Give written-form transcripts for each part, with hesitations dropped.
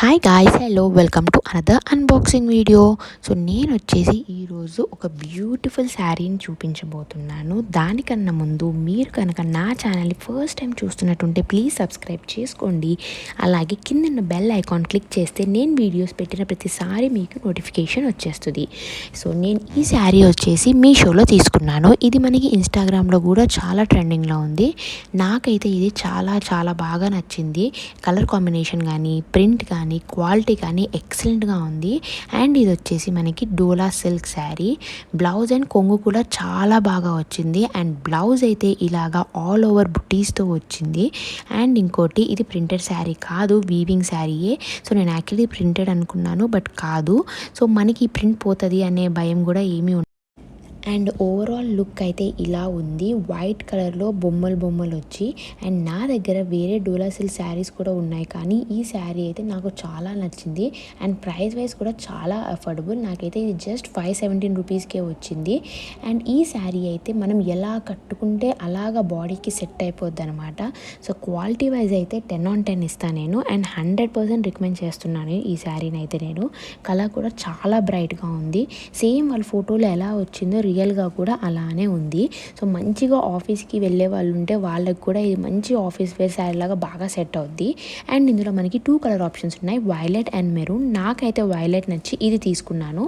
Hi guys, hello, welcome to another unboxing video. So నేను వచ్చేసి ఈరోజు ఒక బ్యూటిఫుల్ శారీని చూపించబోతున్నాను. దానికన్నా ముందు మీరు కనుక నా ఛానల్ని ఫస్ట్ టైం చూస్తున్నట్టుంటే ప్లీజ్ సబ్స్క్రైబ్ చేసుకోండి. అలాగే కింద బెల్ ఐకాన్ క్లిక్ చేస్తే నేను వీడియోస్ పెట్టిన ప్రతిసారి మీకు నోటిఫికేషన్ వచ్చేస్తుంది. సో నేను ఈ శారీ వచ్చేసి మీషోలో తీసుకున్నాను. ఇది మనకి ఇన్స్టాగ్రామ్లో కూడా చాలా ట్రెండింగ్లో ఉంది. నాకైతే ఇది చాలా చాలా బాగా నచ్చింది. కలర్ కాంబినేషన్ కానీ, ప్రింట్ కానీ, క్వాలిటీ కానీ ఎక్సలెంట్గా ఉంది. అండ్ ఇది వచ్చేసి మనకి డోలా సిల్క్ శారీ. బ్లౌజ్ అండ్ కొంగు కూడా చాలా బాగా వచ్చింది. అండ్ బ్లౌజ్ అయితే ఇలాగా ఆల్ ఓవర్ బుటీస్తో వచ్చింది. అండ్ ఇంకోటి, ఇది ప్రింటెడ్ శారీ కాదు, వీవింగ్ శారీయే. సో నేను యాక్చువల్లీ ప్రింటెడ్ అనుకున్నాను, బట్ కాదు. సో మనకి ప్రింట్ పోతుంది అనే భయం కూడా ఏమీ అండ్ ఓవరాల్ లుక్ అయితే ఇలా ఉంది. వైట్ కలర్లో బొమ్మలు వచ్చి, అండ్ నా దగ్గర వేరే డోలా సిల్క్ శారీస్ కూడా ఉన్నాయి, కానీ ఈ శారీ అయితే నాకు చాలా నచ్చింది. అండ్ ప్రైస్ వైజ్ కూడా చాలా అఫోర్డబుల్. నాకైతే ఇది జస్ట్ 517 రూపీస్కే వచ్చింది. అండ్ ఈ శారీ అయితే మనం ఎలా కట్టుకుంటే అలాగా బాడీకి సెట్ అయిపోద్ది అనమాట. సో క్వాలిటీ వైజ్ అయితే 10/10 ఇస్తాను నేను. అండ్ 100% రికమెండ్ చేస్తున్నాను ఈ శారీని అయితే నేను. కలర్ కూడా చాలా బ్రైట్గా ఉంది. సేమ్ వాళ్ళ ఫోటోలో ఎలా వచ్చిందో రియల్గా కూడా అలానే ఉంది. సో మంచిగా ఆఫీస్కి వెళ్ళే వాళ్ళు ఉంటే వాళ్ళకి కూడా ఇది మంచి ఆఫీస్ వేర్ శారీ లాగా బాగా సెట్ అవుద్ది. అండ్ ఇందులో మనకి 2 కలర్ ఆప్షన్స్ ఉన్నాయి, వైలెట్ అండ్ మెరూన్. నాకైతే వైలెట్ నచ్చి ఇది తీసుకున్నాను,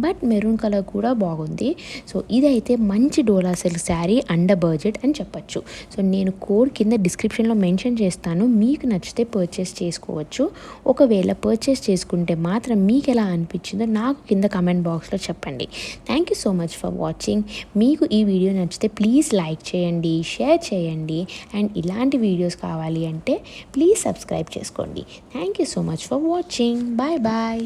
బట్ మెరూన్ కలర్ కూడా బాగుంది. సో ఇదైతే మంచి డోలా సిల్క్ శారీ, అండర్ బడ్జెట్ అని చెప్పచ్చు. సో నేను కోడ్ కింద డిస్క్రిప్షన్లో మెన్షన్ చేస్తాను, మీకు నచ్చితే పర్చేస్ చేసుకోవచ్చు. ఒకవేళ పర్చేస్ చేసుకుంటే మాత్రం మీకు ఎలా అనిపించిందో నాకు కింద కమెంట్ బాక్స్లో చెప్పండి. Thank you so much for watching. మీకు ఈ వీడియో నచ్చితే ప్లీజ్ లైక్ చేయండి, షేర్ చేయండి. అండ్ ఇలాంటి వీడియోస్ కావాలి అంటే ప్లీజ్ సబ్స్క్రైబ్ చేసుకోండి. Thank you so much for watching. Bye bye.